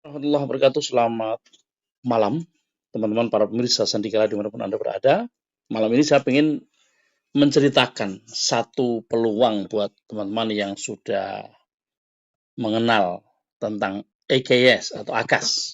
Warahmatullahi wabarakatuh. Selamat malam, teman-teman para pemirsa Sandikala dimanapun Anda berada. Malam ini saya ingin menceritakan satu peluang buat teman-teman yang sudah mengenal tentang AKS atau AKAS.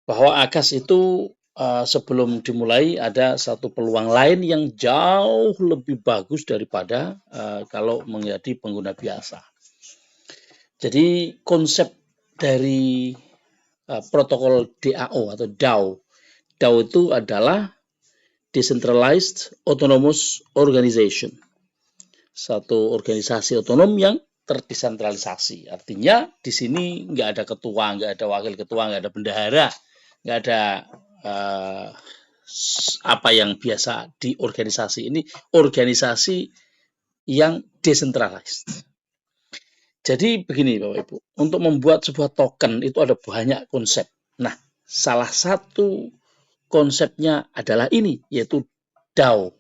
Bahwa AKAS itu sebelum dimulai ada satu peluang lain yang jauh lebih bagus daripada kalau menjadi pengguna biasa. Jadi konsep dari protokol DAO atau DAO. DAO itu adalah Decentralized Autonomous Organization. Satu organisasi otonom yang terdesentralisasi. Artinya di sini nggak ada ketua, nggak ada wakil ketua, nggak ada bendahara, nggak ada apa yang biasa di organisasi ini. Organisasi yang decentralized. Jadi begini Bapak Ibu, untuk membuat sebuah token itu ada banyak konsep. Nah, salah satu konsepnya adalah ini, yaitu DAO.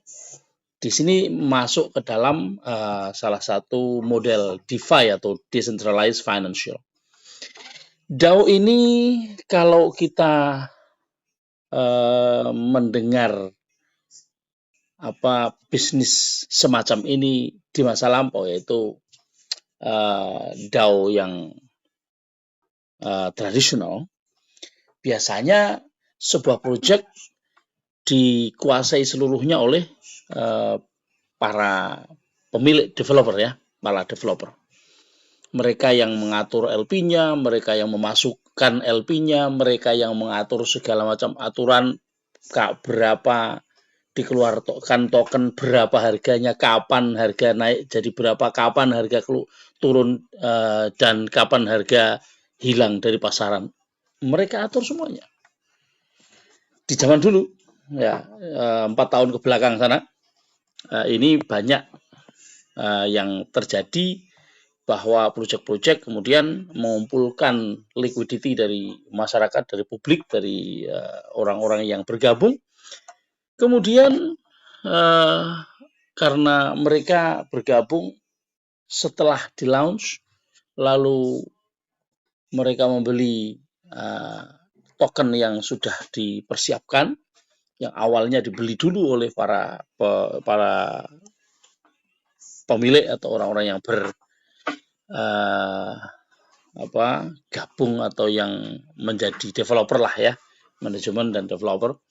Di sini masuk ke dalam salah satu model DeFi atau Decentralized Financial. DAO ini kalau kita mendengar bisnis semacam ini di masa lampau, yaitu DAO yang tradisional, biasanya sebuah proyek dikuasai seluruhnya oleh para pemilik developer ya, para developer. Mereka yang mengatur LP-nya, mereka yang memasukkan LP-nya, mereka yang mengatur segala macam aturan berapa dikeluarkan token, berapa harganya, kapan harga naik jadi berapa, kapan harga turun dan kapan harga hilang dari pasaran. Mereka atur semuanya. Di zaman dulu, ya 4 tahun ke belakang sana, ini banyak yang terjadi bahwa proyek-proyek kemudian mengumpulkan liquidity dari masyarakat, dari publik, dari orang-orang yang bergabung. Kemudian karena mereka bergabung setelah di launch, lalu mereka membeli token yang sudah dipersiapkan, yang awalnya dibeli dulu oleh para pemilik atau orang-orang yang gabung atau yang menjadi developer lah ya, manajemen dan developer.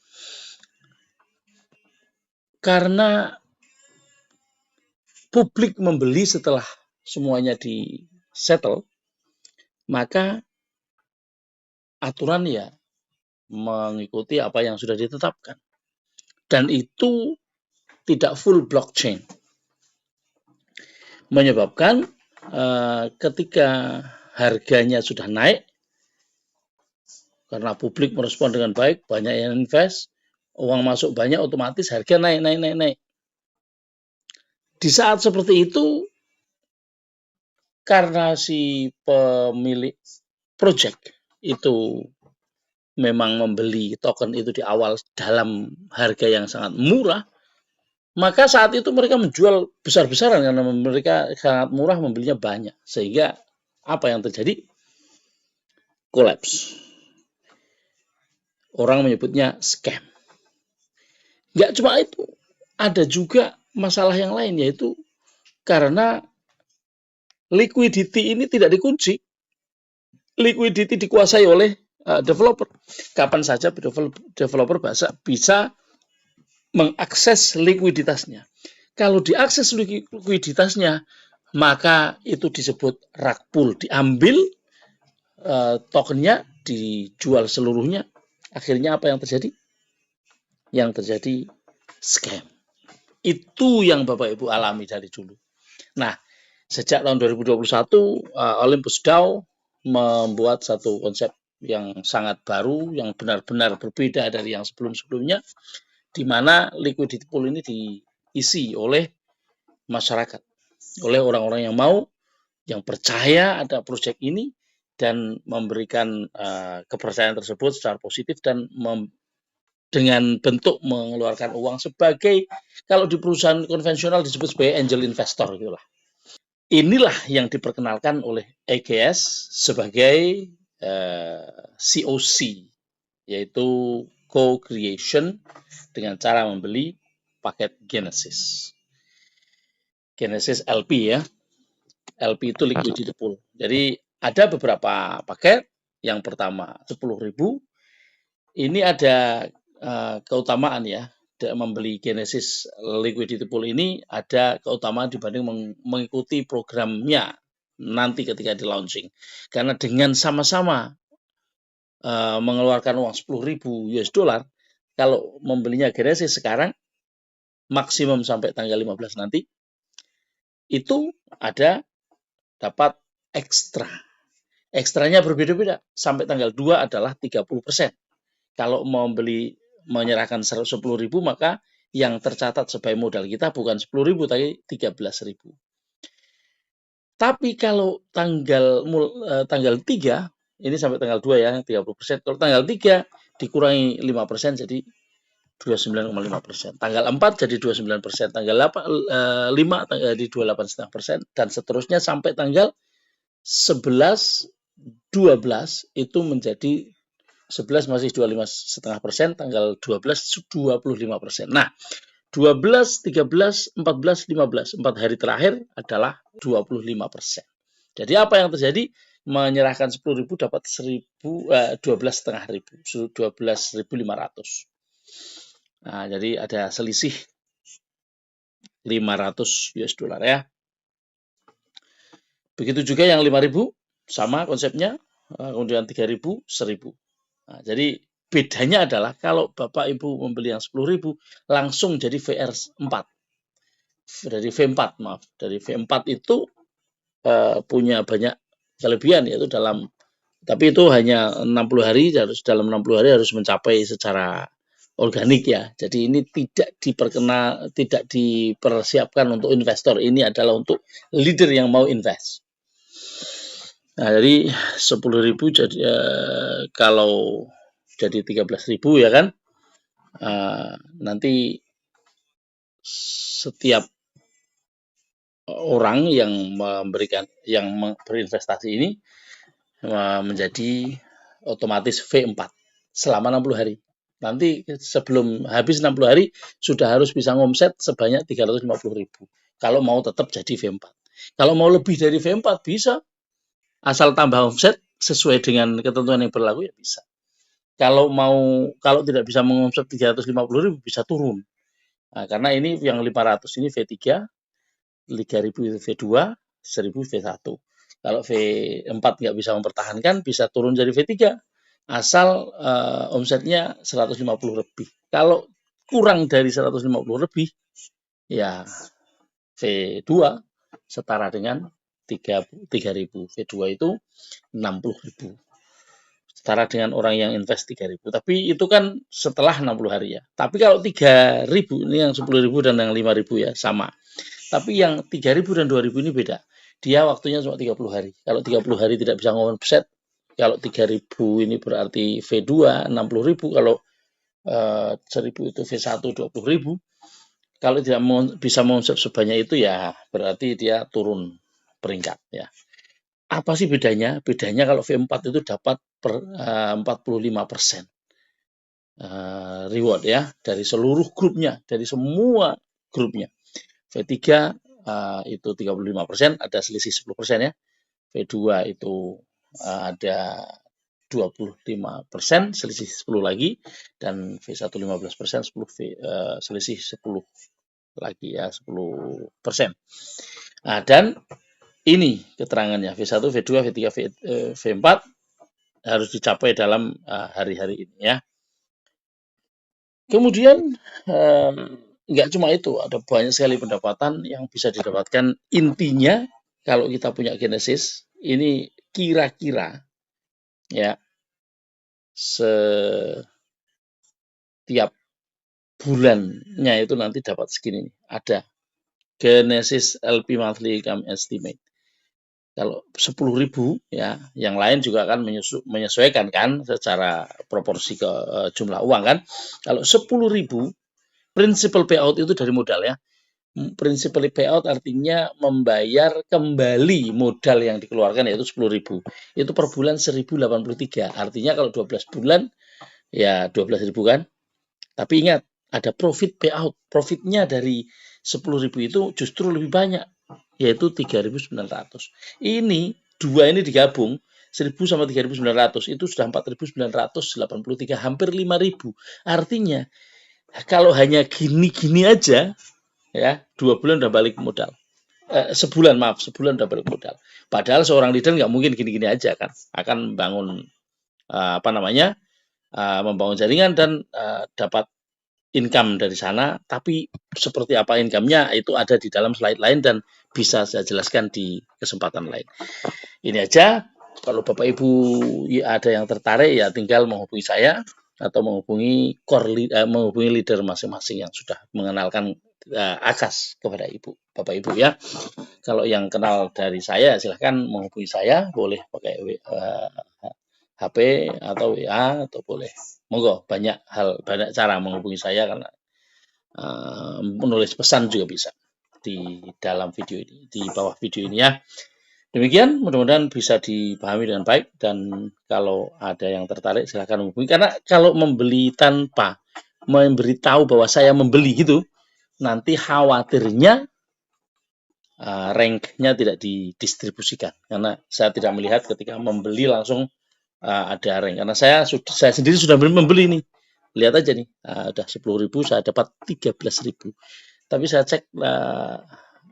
Karena publik membeli setelah semuanya di settle, maka aturan ya mengikuti apa yang sudah ditetapkan. Dan itu tidak full blockchain. Menyebabkan ketika harganya sudah naik, karena publik merespon dengan baik, banyak yang invest, uang masuk banyak, otomatis harga naik. Di saat seperti itu, karena si pemilik project itu memang membeli token itu di awal dalam harga yang sangat murah, maka saat itu mereka menjual besar-besaran karena mereka sangat murah, membelinya banyak. Sehingga apa yang terjadi? Collapse. Orang menyebutnya scam. Nggak cuma itu, ada juga masalah yang lain, yaitu karena liquidity ini tidak dikunci. Liquidity dikuasai oleh developer. Kapan saja developer bisa mengakses likuiditasnya. Kalau diakses likuiditasnya, maka itu disebut rug pull. Diambil tokennya, dijual seluruhnya. Akhirnya apa yang terjadi? Yang terjadi scam. Itu yang Bapak Ibu alami dari dulu. Nah, sejak tahun 2021, Olympus DAO membuat satu konsep yang sangat baru, yang benar-benar berbeda dari yang sebelum-sebelumnya, di mana liquidity pool ini diisi oleh masyarakat, oleh orang-orang yang mau, yang percaya ada proyek ini, dan memberikan kepercayaan tersebut secara positif dan dengan bentuk mengeluarkan uang sebagai, kalau di perusahaan konvensional disebut sebagai angel investor gitulah. Inilah yang diperkenalkan oleh AKS sebagai COC, yaitu co-creation dengan cara membeli paket Genesis. Genesis LP ya. LP itu liquidity pool. Jadi ada beberapa paket. Yang pertama 10.000. Ini ada keutamaan ya. Membeli Genesis liquidity pool ini ada keutamaan dibanding mengikuti programnya nanti ketika di launching. Karena dengan sama-sama mengeluarkan uang 10.000 US dollar, kalau membelinya Genesis sekarang maksimum sampai tanggal 15 nanti itu ada dapat ekstra. Ekstranya berbeda-beda. Sampai tanggal 2 adalah 30%. Kalau mau menyerahkan 10.000 maka yang tercatat sebagai modal kita bukan 10.000 tapi 13.000. Tapi kalau tanggal 3 ini sampai tanggal 2 ya 30%. Kalau tanggal 3 dikurangi 5% jadi 29,5%. Tanggal 4 jadi 29%. Tanggal 5 jadi 28,5%. Dan seterusnya sampai tanggal 11, 12 itu menjadi 11 masih 25,5%. Tanggal 12 25%. Nah, 12, 13, 14, 15. 4 hari terakhir adalah 25%. Jadi apa yang terjadi? Menyerahkan 10.000 dapat 12.500. Nah, jadi ada selisih 500 US dollar ya. Begitu juga yang 5.000 sama konsepnya, kemudian 3.000, 1.000. Nah, jadi bedanya adalah kalau Bapak Ibu membeli yang 10.000 langsung jadi VR4. Dari V4, maaf. Dari V4 itu punya banyak kelebihan yaitu tapi itu hanya 60 hari, dalam 60 hari harus mencapai secara organik ya. Jadi ini tidak dipersiapkan untuk investor. Ini adalah untuk leader yang mau invest. Nah, jadi 10.000 jadi kalau jadi 13.000 ya kan. Nanti setiap orang yang berinvestasi ini menjadi otomatis V4 selama 60 hari. Nanti sebelum habis 60 hari sudah harus bisa ngomset sebanyak 350.000. Kalau mau tetap jadi V4. Kalau mau lebih dari V4 bisa. Asal tambah omset sesuai dengan ketentuan yang berlaku ya bisa. Kalau tidak bisa mengomset 350.000 bisa turun. Nah, karena ini yang 500 ini V3, 3.000 V2, 1.000 V1. Kalau V4 nggak bisa mempertahankan bisa turun jadi V3. Asal omsetnya 150 lebih. Kalau kurang dari 150 lebih, ya V2 setara dengan 3.000. V2 itu 60.000. Setara dengan orang yang invest 3.000. Tapi itu kan setelah 60 hari ya. Tapi kalau 3.000, ini yang 10.000 dan yang 5.000 ya, sama. Tapi yang 3.000 dan 2.000 ini beda. Dia waktunya cuma 30 hari. Kalau 30 hari tidak bisa ngomset, kalau 3.000 ini berarti V2 60.000, kalau 1.000 itu V1 20.000. Kalau tidak bisa mengomset sebanyak itu ya berarti dia turun peringkat ya. Apa sih bedanya? Bedanya kalau V4 itu dapat 45% reward ya dari seluruh grupnya, dari semua grupnya. V3 itu 35%, ada selisih 10% ya. V2 itu ada 25%, selisih 10 lagi, dan V1 15%, selisih 10 lagi ya, 10%. Nah, dan ini keterangannya V1, V2, V3, V4 harus dicapai dalam hari-hari ini ya. Kemudian nggak cuma itu, ada banyak sekali pendapatan yang bisa didapatkan. Intinya kalau kita punya Genesis ini kira-kira ya setiap bulannya itu nanti dapat segini. Ada Genesis LP Monthly Income Estimate. Kalau 10.000 ya, yang lain juga akan menyesuaikan kan secara proporsi ke jumlah uang kan. Kalau 10.000 principal payout itu dari modal ya. Principally payout artinya membayar kembali modal yang dikeluarkan, yaitu 10.000. Itu per bulan 1.083. Artinya kalau 12 bulan ya 12.000 kan. Tapi ingat, ada profit payout. Profitnya dari 10.000 itu justru lebih banyak, yaitu 3.900. Ini dua ini digabung 1.000 sama 3.900 itu sudah 4.983, hampir 5.000. Artinya kalau hanya gini-gini aja ya 2 bulan udah balik modal. Sebulan udah balik modal. Padahal seorang leader nggak mungkin gini-gini aja kan, akan membangun membangun jaringan dan dapat income dari sana. Tapi seperti apa income-nya itu ada di dalam slide lain dan bisa saya jelaskan di kesempatan lain. Ini aja. Kalau Bapak Ibu ada yang tertarik ya tinggal menghubungi saya atau menghubungi leader masing-masing yang sudah mengenalkan AKAS kepada Bapak Ibu ya. Kalau yang kenal dari saya silahkan menghubungi saya, boleh pakai HP atau WA atau boleh monggo, banyak cara menghubungi saya karena menulis pesan juga bisa di dalam video ini, di bawah video ini ya. Demikian, mudah-mudahan bisa dipahami dengan baik, dan kalau ada yang tertarik silahkan menghubungi. Karena kalau membeli tanpa memberitahu bahwa saya membeli gitu, nanti khawatirnya rank-nya tidak didistribusikan. Karena saya tidak melihat ketika membeli langsung ada rank. Karena saya sendiri sudah membeli nih. Lihat aja nih, udah 10.000 saya dapat 13.000. Tapi saya cek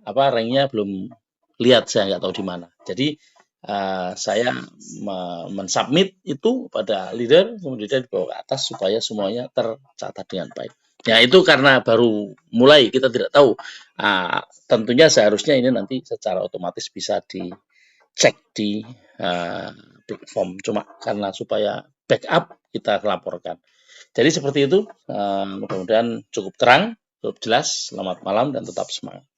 ranknya belum lihat, saya nggak tahu di mana. Jadi saya mensubmit itu pada leader, kemudian dibawa ke atas supaya semuanya tercatat dengan baik. Ya itu karena baru mulai, kita tidak tahu. Tentunya seharusnya ini nanti secara otomatis bisa dicek di platform. Cuma karena supaya backup kita laporkan. Jadi seperti itu. Mudah-mudahan cukup terang, cukup jelas. Selamat malam dan tetap semangat.